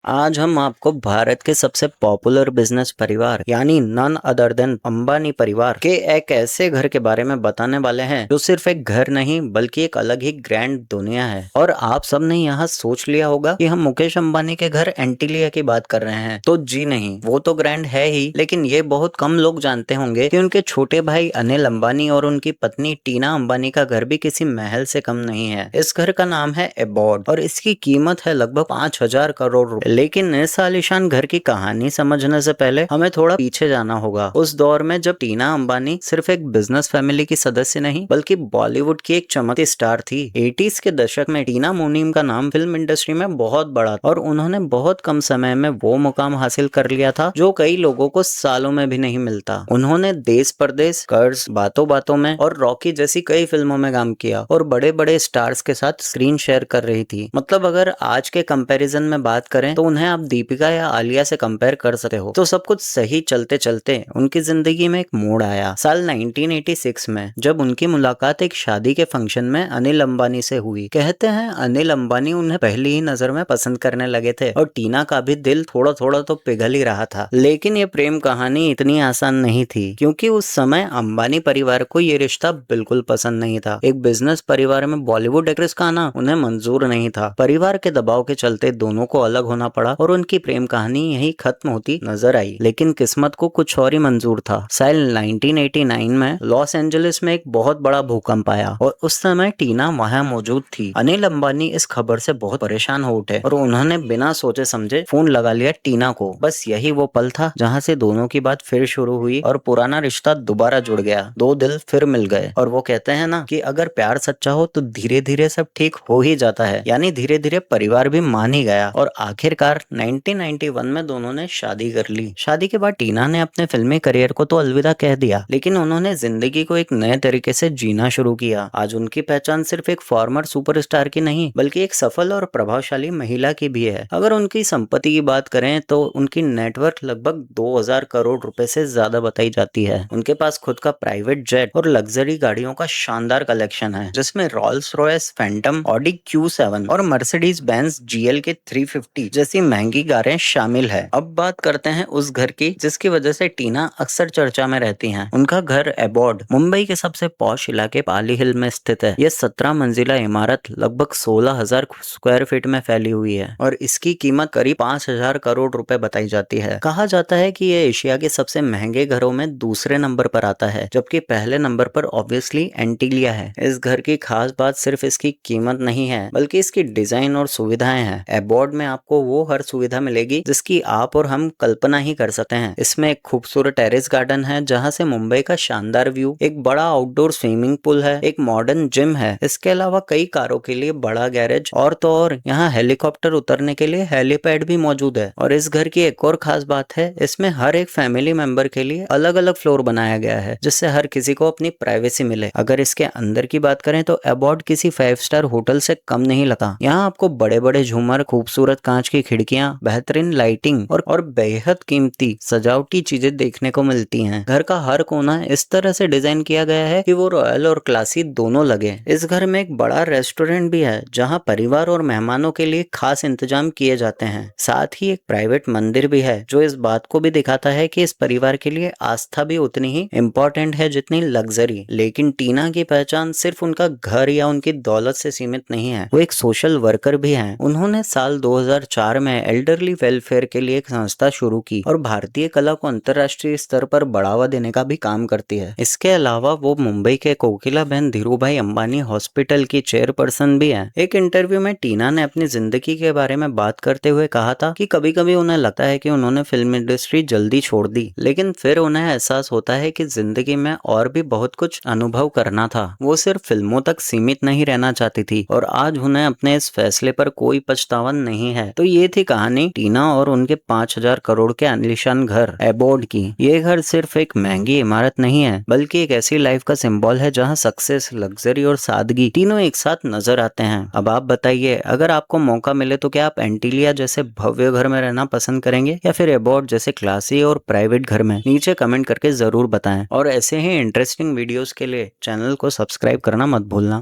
आज हम आपको भारत के सबसे पॉपुलर बिजनेस परिवार यानी नन अदर देन अंबानी परिवार के एक ऐसे घर के बारे में बताने वाले हैं जो सिर्फ एक घर नहीं बल्कि एक अलग ही ग्रैंड दुनिया है। और आप सबने यहाँ सोच लिया होगा कि हम मुकेश अंबानी के घर एंटीलिया की बात कर रहे हैं, तो जी नहीं, वो तो ग्रैंड है ही, लेकिन ये बहुत कम लोग जानते होंगे कि उनके छोटे भाई अनिल अंबानी और उनकी पत्नी टीना अंबानी का घर भी किसी महल से कम नहीं है। इस घर का नाम है एबॉर्ड और इसकी कीमत है लगभग 5,000 करोड़। लेकिन इस आलीशान घर की कहानी समझने से पहले हमें थोड़ा पीछे जाना होगा, उस दौर में जब टीना अंबानी सिर्फ एक बिजनेस फैमिली की सदस्य नहीं बल्कि बॉलीवुड की एक चमकती स्टार थी। 80s के दशक में टीना मुनीम का नाम फिल्म इंडस्ट्री में बहुत बड़ा और उन्होंने बहुत कम समय में वो मुकाम हासिल कर लिया था जो कई लोगों को सालों में भी नहीं मिलता। उन्होंने देश परदेश, कर्ज, बातों बातों में और रॉकी जैसी कई फिल्मों में काम किया और बड़े बड़े स्टार्स के साथ स्क्रीन शेयर कर रही थी। मतलब अगर आज के कंपैरिजन में बात करें तो उन्हें आप दीपिका या आलिया से कंपेयर कर सकते हो। तो सब कुछ सही चलते चलते उनकी जिंदगी में एक मोड़ आया साल 1986 में, जब उनकी मुलाकात एक शादी के फंक्शन में अनिल अंबानी से हुई। कहते हैं अनिल अंबानी उन्हें पहली ही नजर में पसंद करने लगे थे और टीना का भी दिल थोड़ा थोड़ा तो पिघल ही रहा था। लेकिन ये प्रेम कहानी इतनी आसान नहीं थी, क्योंकि उस समय अंबानी परिवार को ये रिश्ता बिल्कुल पसंद नहीं था। एक बिजनेस परिवार में बॉलीवुड एक्ट्रेस का आना उन्हें मंजूर नहीं था। परिवार के दबाव के चलते दोनों को अलग होना पड़ा और उनकी प्रेम कहानी यही खत्म होती नजर आई। लेकिन किस्मत को कुछ और ही मंजूर था। साल 1989 में लॉस एंजलिस में एक बहुत बड़ा भूकंप आया और उस समय टीना वहां मौजूद थी। अनिल अंबानी इस खबर से बहुत परेशान हो उठे और उन्होंने बिना सोचे समझे फोन लगा लिया टीना को। बस यही वो पल था जहां से दोनों की बात फिर शुरू हुई और पुराना रिश्ता दोबारा जुड़ गया। दो दिल फिर मिल गए और वो कहते हैं ना कि अगर प्यार सच्चा हो तो धीरे धीरे सब ठीक हो ही जाता है। यानी धीरे धीरे परिवार भी मान ही गया और आखिरकार 1991 में दोनों ने शादी कर ली। शादी के बाद टीना ने अपने फिल्मी करियर को तो अलविदा कह दिया, लेकिन उन्होंने जिंदगी को एक नए तरीके से जीना शुरू किया। आज उनकी पहचान सिर्फ एक फॉर्मर सुपरस्टार की नहीं बल्कि एक सफल और प्रभावशाली महिला की भी है। अगर उनकी संपत्ति की बात करें तो उनकी नेटवर्थ लगभग 2000 करोड़ रुपए से ज्यादा बताई जाती है। उनके पास खुद का प्राइवेट जेट और लग्जरी गाड़ियों का शानदार कलेक्शन है, जिसमें Rolls Royce Phantom, Audi Q7 और मर्सिडीज बेंज GL के 350 जैसी महंगी कारें शामिल है। अब बात करते हैं उस घर की जिसकी वजह से टीना अक्सर चर्चा में रहती हैं। उनका घर एबॉर्ड मुंबई के सबसे पॉश इलाके पाली हिल में स्थित है। यह 17 मंजिला इमारत लगभग 16,000 स्क्वायर फीट में फैली हुई है और इसकी कीमत करीब 5,000 करोड़ रुपए बताई जाती है। कहा जाता है कि यह एशिया के सबसे महंगे घरों में दूसरे नंबर पर आता है, जबकि पहले नंबर पर ऑब्वियसली एंटीलिया है। इस घर की खास बात सिर्फ इसकी कीमत नहीं है बल्कि इसकी डिजाइन और सुविधाएं हैं। एबॉर्ड में आपको वो हर सुविधा मिलेगी जिसकी आप और हम कल्पना ही कर सकते हैं। इसमें एक खूबसूरत टेरेस गार्डन है जहां से मुंबई का शानदार व्यू, एक बड़ा आउटडोर स्विमिंग पूल है, एक मॉडर्न जिम है। इसके अलावा कई कारों के लिए बड़ा गैरेज और तो और यहाँ हेलीकॉप्टर उतरने के लिए हेलीपैड भी मौजूद है। और इस घर की एक और खास बात है, इसमें हर एक फैमिली मेंबर के लिए अलग अलग फ्लोर बनाया गया है जिससे हर किसी को अपनी प्राइवेसी मिले। अगर इसके अंदर की बात करें तो एबॉर्ड किसी 5 स्टार होटल से कम नहीं लगता। यहाँ आपको बड़े बड़े झूमर, खूबसूरत कांच की खिड़कियां, बेहतरीन लाइटिंग और बेहद कीमती सजावटी चीजें देखने को मिलती हैं। घर का हर कोना इस तरह से डिजाइन किया गया है कि वो रॉयल और क्लासी दोनों लगे। इस घर में एक बड़ा रेस्टोरेंट भी है जहां परिवार और मेहमानों के लिए खास इंतजाम किए जाते हैं। साथ ही एक प्राइवेट मंदिर भी है जो इस बात को भी दिखाता है कि इस परिवार के लिए आस्था भी उतनी ही इम्पोर्टेंट है जितनी लग्जरी। लेकिन टीना की पहचान सिर्फ उनका घर या उनकी दौलत से सीमित नहीं है, वो एक सोशल वर्कर भी है। उन्होंने साल 2004 में एल्डरली वेलफेयर के लिए एक संस्था शुरू की और भारतीय कला को अंतर्राष्ट्रीय स्तर पर बढ़ावा देने का भी काम करती है। इसके अलावा वो मुंबई के कोकिला बहन धीरूभाई अंबानी हॉस्पिटल की चेयरपर्सन भी है। एक इंटरव्यू में टीना ने अपनी जिंदगी के बारे में बात करते हुए कहा था कि कभी कभी उन्हें लगता है कि उन्होंने फिल्म इंडस्ट्री जल्दी छोड़ दी, लेकिन फिर उन्हें एहसास होता है कि जिंदगी में और भी बहुत कुछ अनुभव करना था। वो सिर्फ फिल्मों तक सीमित नहीं रहना चाहती थी और आज उन्हें अपने इस फैसले पर कोई पछतावा नहीं है। तो ये थी कहानी टीना और उनके 5,000 करोड़ के आलीशान घर एबॉर्ड की। ये घर सिर्फ एक महंगी इमारत नहीं है बल्कि एक ऐसी लाइफ का सिंबल है जहां सक्सेस, लग्जरी और सादगी तीनों एक साथ नजर आते हैं। अब आप बताइए, अगर आपको मौका मिले तो क्या आप एंटीलिया जैसे भव्य घर में रहना पसंद करेंगे या फिर एबॉर्ड जैसे क्लासी और प्राइवेट घर में? नीचे कमेंट करके जरूर बताएं और ऐसे ही इंटरेस्टिंग वीडियोस के लिए चैनल को सब्सक्राइब करना मत भूलना।